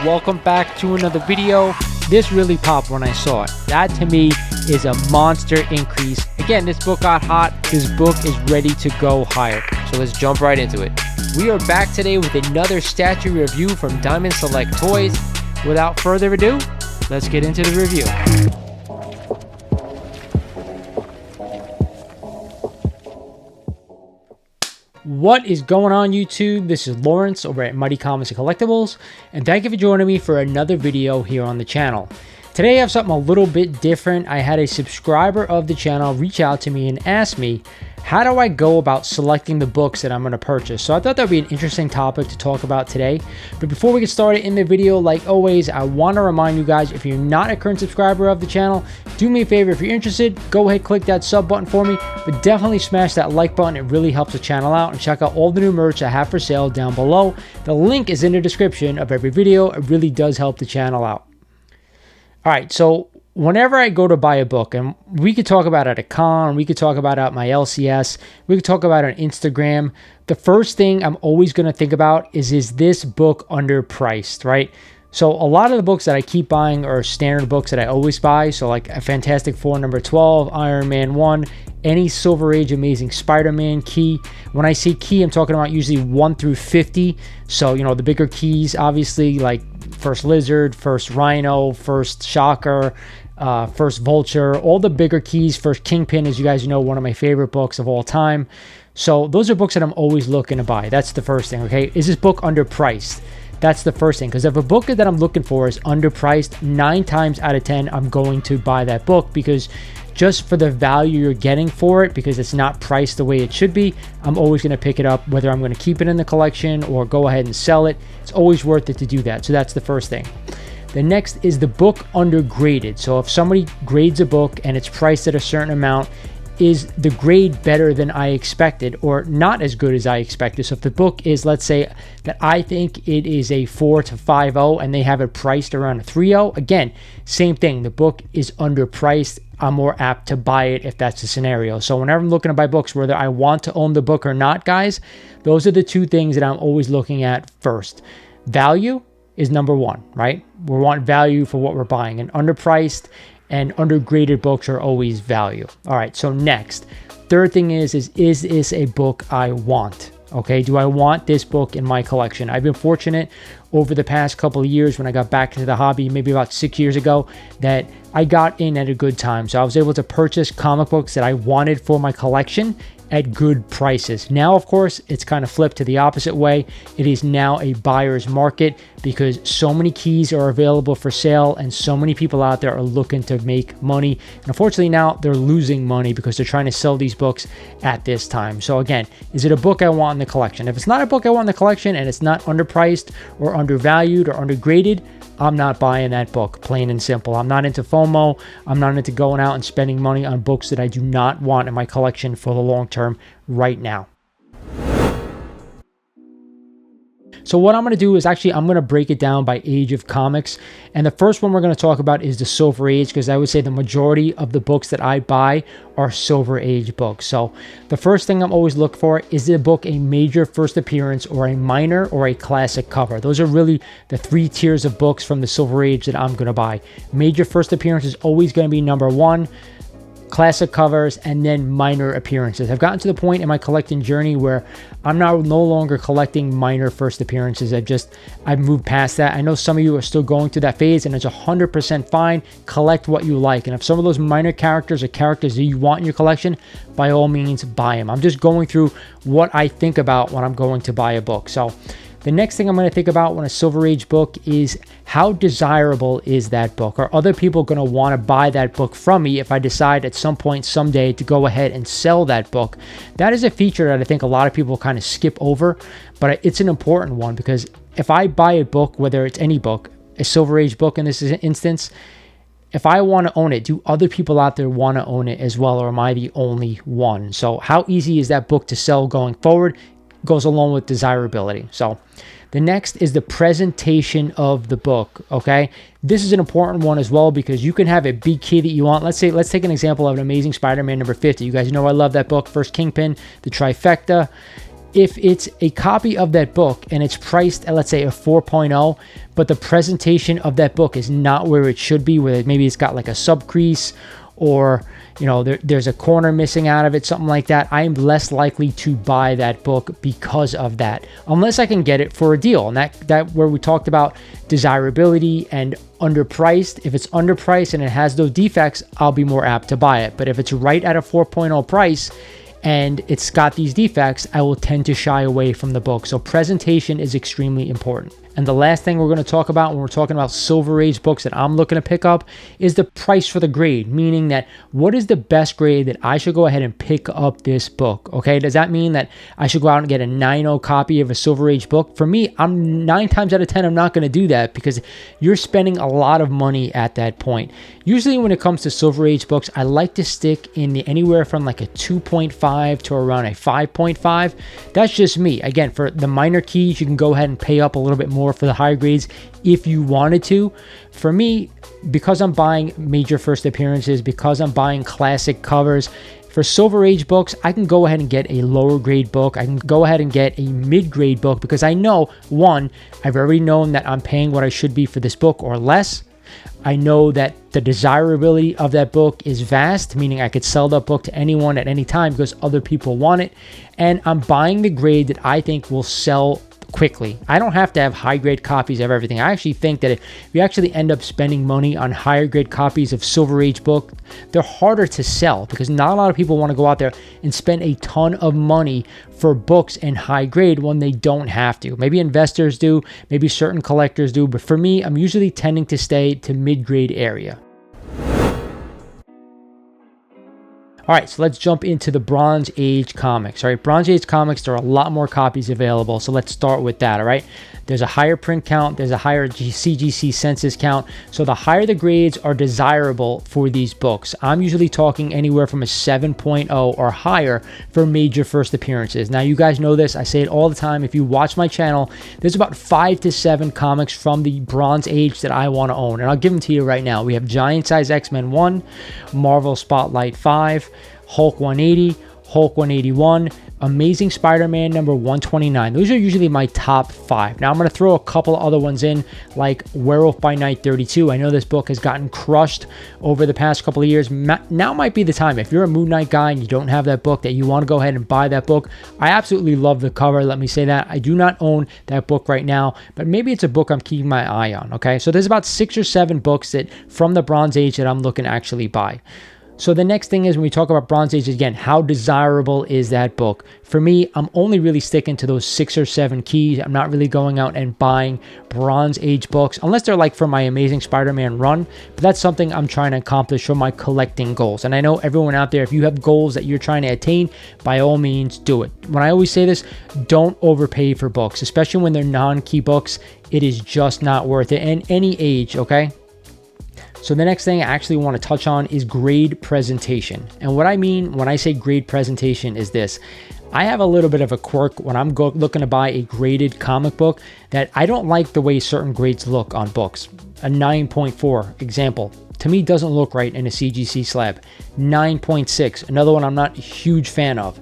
welcome back to another video. This really popped when I saw it. That to me is a monster increase. Again, this book got hot. This book is ready to go higher. So let's jump right into it. We are back today with another statue review from Diamond Select Toys. Without further ado, let's get into the review. What is going on YouTube? This is Lawrence over at Mighty Comics and Collectibles, and thank you for joining me for another video here on the channel. Today I have something a little bit different. I had a subscriber of the channel reach out to me and ask me, how do I go about selecting the books that I'm going to purchase? So I thought that would be an interesting topic to talk about today. But before we get started in the video, like always, I want to remind you guys, if you're not a current subscriber of the channel, do me a favor. If you're interested, go ahead, click that sub button for me, but definitely smash that like button. It really helps the channel out, and check out all the new merch I have for sale down below. The link is in the description of every video. It really does help the channel out. All right, so whenever I go to buy a book, and we could talk about it at a con, we could talk about it at my LCS, we could talk about it on Instagram, the first thing I'm always going to think about is this book underpriced, right? So a lot of the books that I keep buying are standard books that I always buy. So like a Fantastic Four number 12, Iron Man 1, any Silver Age Amazing Spider-Man key. When I say key, I'm talking about usually 1 through 50. So, you know, the bigger keys, obviously, like First Lizard, First Rhino, First Shocker, First Vulture, all the bigger keys. First Kingpin, as you guys know, one of my favorite books of all time. So those are books that I'm always looking to buy. That's the first thing, okay? Is this book underpriced? That's the first thing, because if a book that I'm looking for is underpriced, 9 times out of 10, I'm going to buy that book, because just for the value you're getting for it, because it's not priced the way it should be, I'm always going to pick it up, whether I'm going to keep it in the collection or go ahead and sell it. It's always worth it to do that. So that's the first thing. The next is the book undergraded. So if somebody grades a book and it's priced at a certain amount, is the grade better than I expected or not as good as I expected? So if the book is, let's say that I think it is a 4 to 5.0 and they have it priced around a 3.0, again, same thing. The book is underpriced. I'm more apt to buy it if that's the scenario. So whenever I'm looking to buy books, whether I want to own the book or not, guys, those are the two things that I'm always looking at first. Value is number one, right? We want value for what we're buying, and underpriced and undergraded books are always value. All right, so next, third thing is this a book I want? Okay, do I want this book in my collection? I've been fortunate over the past couple of years, when I got back into the hobby, maybe about 6 years ago, that I got in at a good time. So I was able to purchase comic books that I wanted for my collection at good prices. Now, of course, it's kind of flipped to the opposite way. It is now a buyer's market, because so many keys are available for sale and so many people out there are looking to make money. And unfortunately now they're losing money because they're trying to sell these books at this time. So again, is it a book I want in the collection? If it's not a book I want in the collection and it's not underpriced or undervalued or undergraded, I'm not buying that book, plain and simple. I'm not into FOMO. I'm not into going out and spending money on books that I do not want in my collection for the long term right now. So what I'm going to do is actually, I'm going to break it down by age of comics. And the first one we're going to talk about is the Silver Age, because I would say the majority of the books that I buy are Silver Age books. So the first thing I'm always looking for, is the book a major first appearance or a minor or a classic cover? Those are really the 3 tiers of books from the Silver Age that I'm going to buy. Major first appearance is always going to be number 1. Classic covers, and then minor appearances. I've gotten to the point in my collecting journey where I'm now no longer collecting minor first appearances. I've moved past that. I know some of you are still going through that phase, and it's 100% fine. Collect what you like, and if some of those minor characters are characters that you want in your collection, by all means buy them. I'm just going through what I think about when I'm going to buy a book. So the next thing I'm going to think about when a Silver Age book is, how desirable is that book? Are other people going to want to buy that book from me if I decide at some point someday to go ahead and sell that book? That is a feature that I think a lot of people kind of skip over, but it's an important one, because if I buy a book, whether it's any book, a Silver Age book in this instance, if I want to own it, do other people out there want to own it as well, or am I the only one? So how easy is that book to sell going forward? Goes along with desirability. So the next is the presentation of the book. Okay, this is an important one as well, because you can have a big key that you want. Let's take an example of an Amazing Spider-Man number 50. You guys know I love that book. First Kingpin, the trifecta. if it's a copy of that book and it's priced at, let's say, a 4.0, but the presentation of that book is not where it should be, where maybe it's got like a subcrease, or there's a corner missing out of it, something like that, I am less likely to buy that book because of that, unless I can get it for a deal. And that where we talked about desirability and underpriced. If it's underpriced and it has those defects, I'll be more apt to buy it. But if it's right at a 4.0 price and it's got these defects, I will tend to shy away from the book. So presentation is extremely important. And the last thing we're going to talk about when we're talking about Silver Age books that I'm looking to pick up is the price for the grade, meaning that what is the best grade that I should go ahead and pick up this book, okay? Does that mean that I should go out and get a 9.0 copy of a Silver Age book? For me, I'm 9 times out of 10, I'm not going to do that because you're spending a lot of money at that point. Usually when it comes to Silver Age books, I like to stick in anywhere from like a 2.5 to around a 5.5. That's just me. Again, for the minor keys, you can go ahead and pay up a little bit more for the higher grades if you wanted to. For me, because I'm buying major first appearances, because I'm buying classic covers, for Silver Age books, I can go ahead and get a lower grade book. I can go ahead and get a mid-grade book because I know, one, I've already known that I'm paying what I should be for this book or less. I know that the desirability of that book is vast, meaning I could sell that book to anyone at any time because other people want it. And I'm buying the grade that I think will sell quickly. I don't have to have high grade copies of everything. I actually think that if you actually end up spending money on higher grade copies of Silver Age book, they're harder to sell because not a lot of people want to go out there and spend a ton of money for books in high grade when they don't have to. Maybe investors do, maybe certain collectors do, but for me, I'm usually tending to stay to mid-grade area. All right, so let's jump into the Bronze Age comics. All right, Bronze Age comics, there are a lot more copies available. So let's start with that, all right? There's a higher print count. There's a higher CGC census count. So the higher the grades are desirable for these books. I'm usually talking anywhere from a 7.0 or higher for major first appearances. Now, you guys know this. I say it all the time. If you watch my channel, there's about 5 to 7 comics from the Bronze Age that I want to own. And I'll give them to you right now. We have Giant Size X-Men 1, Marvel Spotlight 5, Hulk 180, Hulk 181, Amazing Spider-Man number 129. Those are usually my top 5. Now I'm going to throw a couple other ones in, like Werewolf by Night 32. I know this book has gotten crushed over the past couple of years. Now might be the time. If you're a Moon Knight guy and you don't have that book, that you want to go ahead and buy that book. I absolutely love the cover. Let me say that. I do not own that book right now, but maybe it's a book I'm keeping my eye on, okay? So there's about 6 or 7 books that from the Bronze Age that I'm looking to actually buy. So the next thing is when we talk about Bronze Age, again, how desirable is that book? For me, I'm only really sticking to those 6 or 7 keys. I'm not really going out and buying Bronze Age books, unless they're like for my Amazing Spider-Man run, but that's something I'm trying to accomplish for my collecting goals. And I know everyone out there, if you have goals that you're trying to attain, by all means, do it. When I always say this, don't overpay for books, especially when they're non-key books. It is just not worth it in any age, okay? So the next thing I actually want to touch on is grade presentation. And what I mean when I say grade presentation is this. I have a little bit of a quirk when I'm looking to buy a graded comic book that I don't like the way certain grades look on books. A 9.4 example, to me doesn't look right in a CGC slab. 9.6, another one I'm not a huge fan of.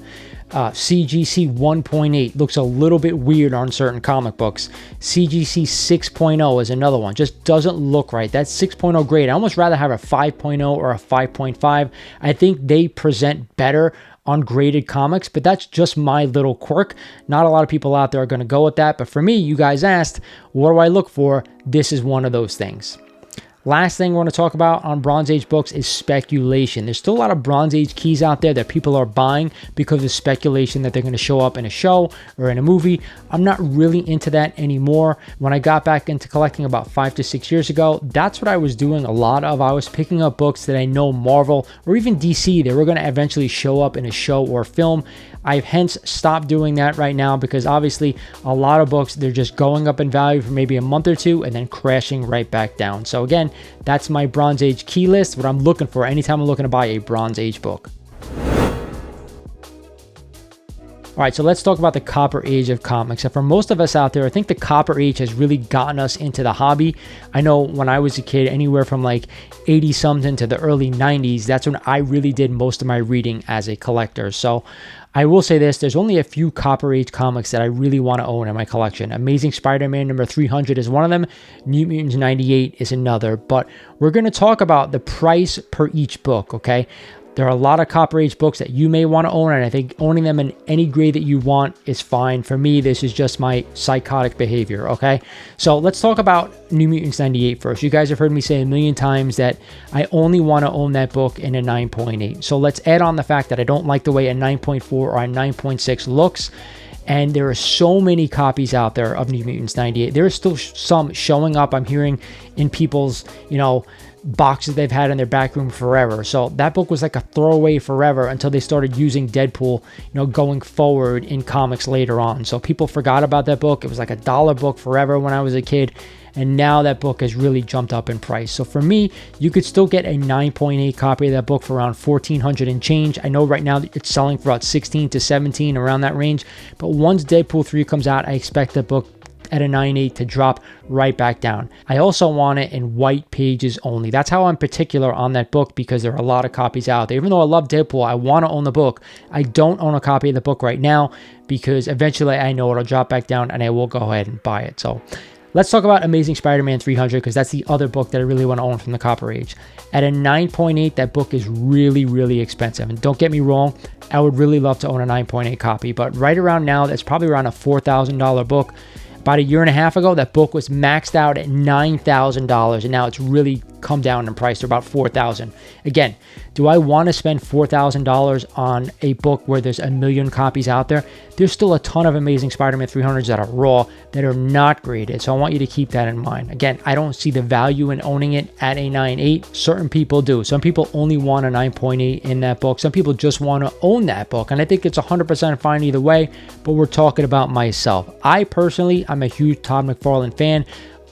CGC 1.8 looks a little bit weird on certain comic books. CGC 6.0 is another one. Just doesn't look right. That 6.0 grade, I almost rather have a 5.0 or a 5.5. I think they present better on graded comics, but that's just my little quirk. Not a lot of people out there are going to go with that, but for me, you guys asked, what do I look for? This is one of those things. Last thing I want to talk about on Bronze Age books is speculation. There's still a lot of Bronze Age keys out there that people are buying because of speculation that they're going to show up in a show or in a movie. I'm not really into that anymore. When I got back into collecting about 5 to 6 years ago, that's what I was doing a lot of. I was picking up books that I know Marvel or even DC, they were going to eventually show up in a show or film. I've hence stopped doing that right now because obviously a lot of books, they're just going up in value for maybe a month or two and then crashing right back down. So again, that's my Bronze Age key list, what I'm looking for anytime I'm looking to buy a Bronze Age book. All right, so let's talk about the copper age of comics. And for most of us out there, I think the copper age has really gotten us into the hobby. I know when I was a kid, anywhere from like 80 something to the early 90s, that's when I really did most of my reading as a collector. So I will say this, there's only a few copper age comics that I really want to own in my collection. Amazing Spider-Man number 300 is one of them. New Mutants 98 is another. But we're going to talk about the price per each book, okay? There are a lot of copper age books that you may want to own, and I think owning them in any grade that you want is fine. For me, this is just my psychotic behavior, okay? So let's talk about New Mutants 98 first. You guys have heard me say a million times that I only want to own that book in a 9.8. So let's add on the fact that I don't like the way a 9.4 or a 9.6 looks. And there are so many copies out there of New Mutants 98. There are still some showing up. I'm hearing in people's, boxes they've had in their back room forever. So that book was like a throwaway forever until they started using Deadpool, going forward in comics later on. So people forgot about that book. It was like $1 book forever when I was a kid. And now that book has really jumped up in price. So for me, you could still get a 9.8 copy of that book for around $1,400 and change. I know right now it's selling for about 16 to 17, around that range. But once Deadpool 3 comes out, I expect that book at a 9.8 to drop right back down. I also want it in white pages only. That's how I'm particular on that book, because there are a lot of copies out there. Even though I love Deadpool, I want to own the book. I don't own a copy of the book right now because eventually I know it'll drop back down and I will go ahead and buy it. So let's talk about Amazing Spider-Man 300, because that's the other book that I really want to own from the copper age. At a 9.8, that book is really, really expensive. And don't get me wrong, I would really love to own a 9.8 copy, but right around now, that's probably around a $4,000 book. About a year and a half ago, that book was maxed out at $9,000, and now it's really come down in price to about $4,000. Again, do I want to spend $4,000 on a book where there's a million copies out there? There's still a ton of Amazing Spider-Man 300s that are raw, that are not graded, so I want you to keep that in mind. Again, I don't see the value in owning it at a 9.8. Certain people do. Some people only want a 9.8 in that book. Some people just want to own that book, and I think it's 100% fine either way, but we're talking about myself. I personally, I'm a huge Todd McFarlane fan.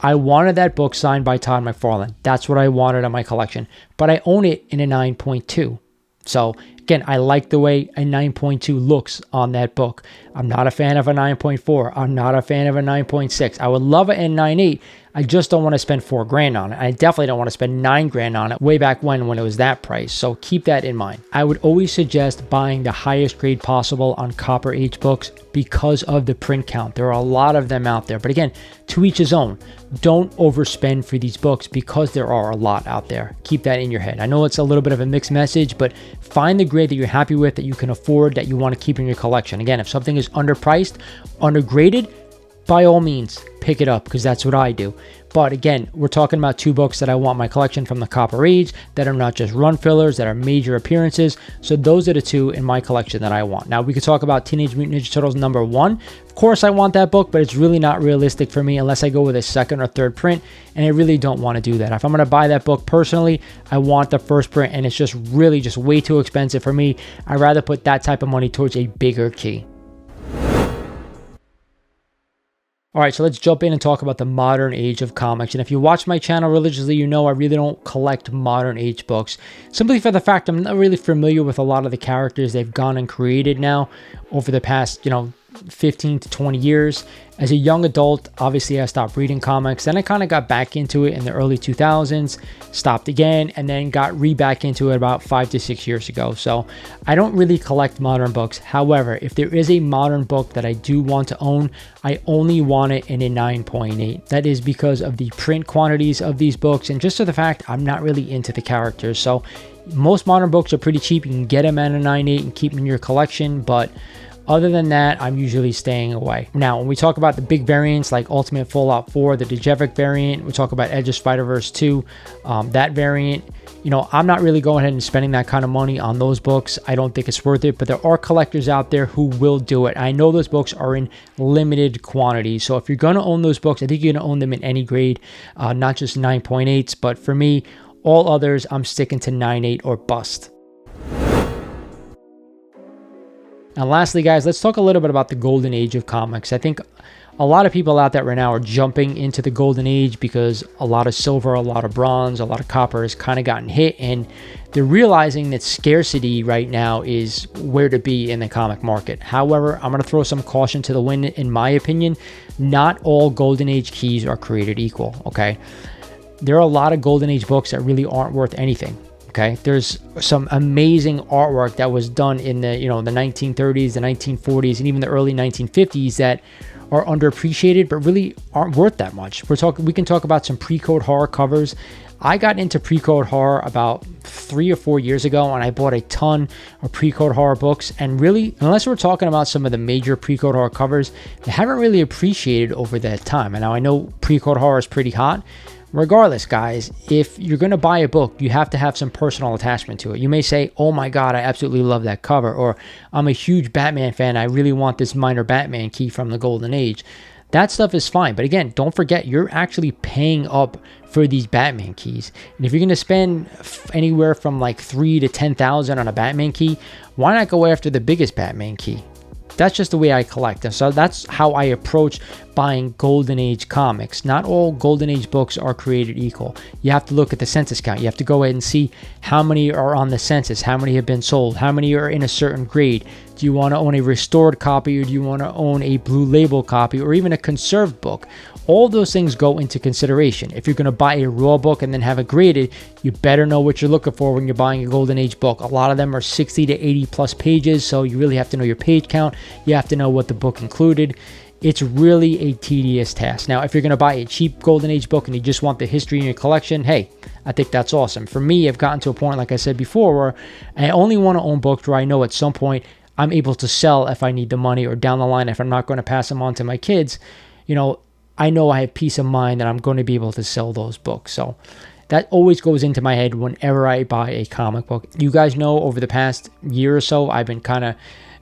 I wanted that book signed by Todd McFarlane. That's what I wanted in my collection. But I own it in a 9.2. So again, I like the way a 9.2 looks on that book. I'm not a fan of a 9.4. I'm not a fan of a 9.6. I would love it in 9.8. I just don't want to spend $4,000 on it. I definitely don't want to spend $9,000 on it way back when it was that price. So keep that in mind. I would always suggest buying the highest grade possible on copper age books because of the print count. There are a lot of them out there. But again, to each his own. Don't overspend for these books because there are a lot out there. Keep that in your head. I know it's a little bit of a mixed message, but find the grade that you're happy with, that you can afford, that you want to keep in your collection. Again, if something is underpriced, undergraded, by all means, pick it up, because that's what I do. But again, we're talking about two books that I want my collection from the copper age, that are not just run fillers, that are major appearances. So those are the two in my collection that I want. Now we could talk about Teenage Mutant Ninja Turtles number 1. Of course I want that book, but it's really not realistic for me unless I go with a second or third print, and I really don't want to do that. If I'm going to buy that book personally, I want the first print, and it's just really just way too expensive for me. I'd rather put that type of money towards a bigger key. All right, so let's jump in and talk about the modern age of comics. And if you watch my channel religiously, you know I really don't collect modern age books, simply for the fact I'm not really familiar with a lot of the characters they've gone and created now over the past, 15 to 20 years. As a young adult, obviously I stopped reading comics. Then I kind of got back into it in the early 2000s, stopped again, and then got back into it about 5 to 6 years ago. So I don't really collect modern books. However, if there is a modern book that I do want to own, I only want it in a 9.8. That is because of the print quantities of these books, and just to the fact I'm not really into the characters. So most modern books are pretty cheap. You can get them at a 9.8 and keep them in your collection, but other than that, I'm usually staying away. Now, when we talk about the big variants like Ultimate Fallout 4, the Dejavik variant, we talk about Edge of Spider-Verse 2, that variant, I'm not really going ahead and spending that kind of money on those books. I don't think it's worth it, but there are collectors out there who will do it. I know those books are in limited quantities. So if you're going to own those books, I think you're going to own them in any grade, not just 9.8s. But for me, all others, I'm sticking to 9.8 or bust. And lastly, guys, let's talk a little bit about the golden age of comics. I think a lot of people out there right now are jumping into the golden age because a lot of silver, a lot of bronze, a lot of copper has kind of gotten hit, and they're realizing that scarcity right now is where to be in the comic market. However, I'm going to throw some caution to the wind. In my opinion, not all golden age keys are created equal. Okay, there are a lot of golden age books that really aren't worth anything. Okay, there's some amazing artwork that was done in the the 1930s, the 1940s, and even the early 1950s that are underappreciated but really aren't worth that much. We can talk about some pre-code horror covers. I got into pre-code horror about 3 or 4 years ago, and I bought a ton of pre-code horror books. And really, unless we're talking about some of the major pre-code horror covers, they haven't really appreciated over that time. And now I know pre-code horror is pretty hot. Regardless, guys, if you're going to buy a book, you have to have some personal attachment to it. You may say, oh my God, I absolutely love that cover. Or I'm a huge Batman fan. I really want this minor Batman key from the Golden Age. That stuff is fine. But again, don't forget, you're actually paying up for these Batman keys. And if you're going to spend anywhere from like $3,000 to $10,000 on a Batman key, why not go after the biggest Batman key? That's just the way I collect. And so that's how I approach buying Golden Age comics. Not all Golden Age books are created equal. You have to look at the census count. You have to go ahead and see how many are on the census, how many have been sold, how many are in a certain grade. Do you want to own a restored copy, or do you want to own a blue label copy, or even a conserved book? All those things go into consideration. If you're going to buy a raw book and then have it graded, you better know what you're looking for when you're buying a Golden Age book. A lot of them are 60 to 80 plus pages, so you really have to know your page count. You have to know what the book included. It's really a tedious task. Now, if you're going to buy a cheap Golden Age book and you just want the history in your collection, hey, I think that's awesome. For me, I've gotten to a point, like I said before, where I only want to own books where I know at some point I'm able to sell if I need the money, or down the line, if I'm not going to pass them on to my kids, I know I have peace of mind that I'm going to be able to sell those books. So that always goes into my head whenever I buy a comic book. You guys know over the past year or so, I've been kind of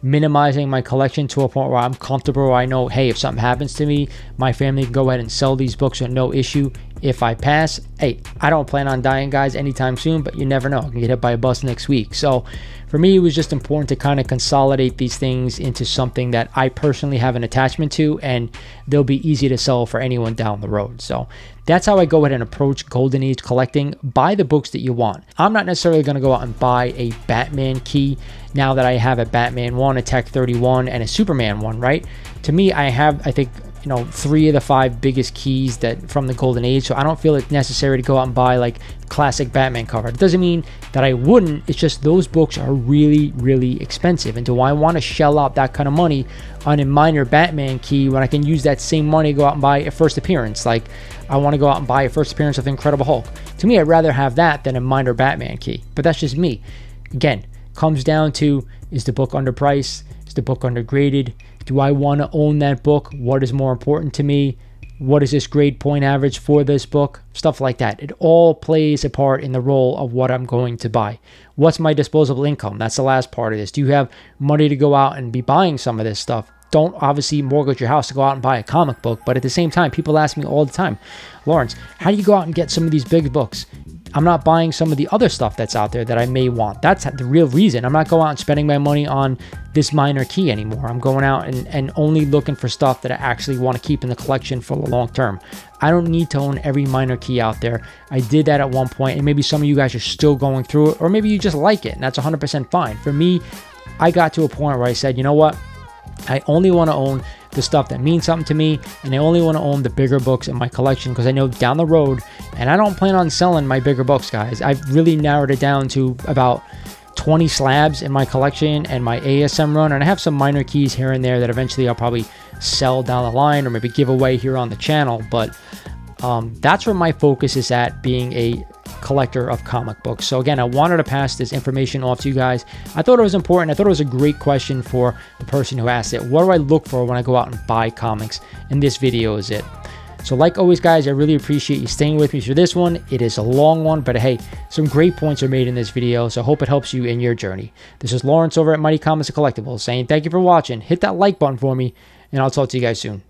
minimizing my collection to a point where I'm comfortable, where I know, hey, if something happens to me, my family can go ahead and sell these books with no issue. If I pass, hey, I don't plan on dying, guys, anytime soon, but you never know. I can get hit by a bus next week. So for me, it was just important to kind of consolidate these things into something that I personally have an attachment to, and they'll be easy to sell for anyone down the road. So that's how I go ahead and approach Golden Age collecting. Buy the books that you want. I'm not necessarily going to go out and buy a Batman key now that I have a Batman 1, a Tech 31, and a Superman 1, right? To me, I think 3 of the 5 biggest keys that from the Golden Age, so I don't feel it necessary to go out and buy like classic Batman cover. It doesn't mean that I wouldn't, it's just those books are really, really expensive. And do I want to shell out that kind of money on a minor Batman key when I can use that same money to go out and buy a first appearance? Like, I want to go out and buy a first appearance of the Incredible Hulk. To me, I'd rather have that than a minor Batman key, but that's just me. Again, comes down to, is the book underpriced? Is the book undergraded? Do I want to own that book? What is more important to me? What is this grade point average for this book? Stuff like that. It all plays a part in the role of what I'm going to buy. What's my disposable income? That's the last part of this. Do you have money to go out and be buying some of this stuff? Don't obviously mortgage your house to go out and buy a comic book, but at the same time, people ask me all the time, Lawrence, how do you go out and get some of these big books? I'm not buying some of the other stuff that's out there that I may want. That's the real reason. I'm not going out and spending my money on this minor key anymore. I'm going out and only looking for stuff that I actually want to keep in the collection for the long term. I don't need to own every minor key out there. I did that at one point, and maybe some of you guys are still going through it, or maybe you just like it, and that's 100% fine. For me, I got to a point where I said, you know what? I only want to own the stuff that means something to me, and I only want to own the bigger books in my collection because I know down the road, and I don't plan on selling my bigger books, guys. I've really narrowed it down to about 20 slabs in my collection and my ASM run, and I have some minor keys here and there that eventually I'll probably sell down the line or maybe give away here on the channel, but that's where my focus is at, being a collector of comic books. So again, I wanted to pass this information off to you guys. I thought it was important. I thought it was a great question for the person who asked it. What do I look for when I go out and buy comics? And this video is it. So like always, guys, I really appreciate you staying with me through this one. It is a long one, but hey, some great points are made in this video, so I hope it helps you in your journey. This is Lawrence over at Mighty Comics and Collectibles saying thank you for watching. Hit that like button for me, and I'll talk to you guys soon.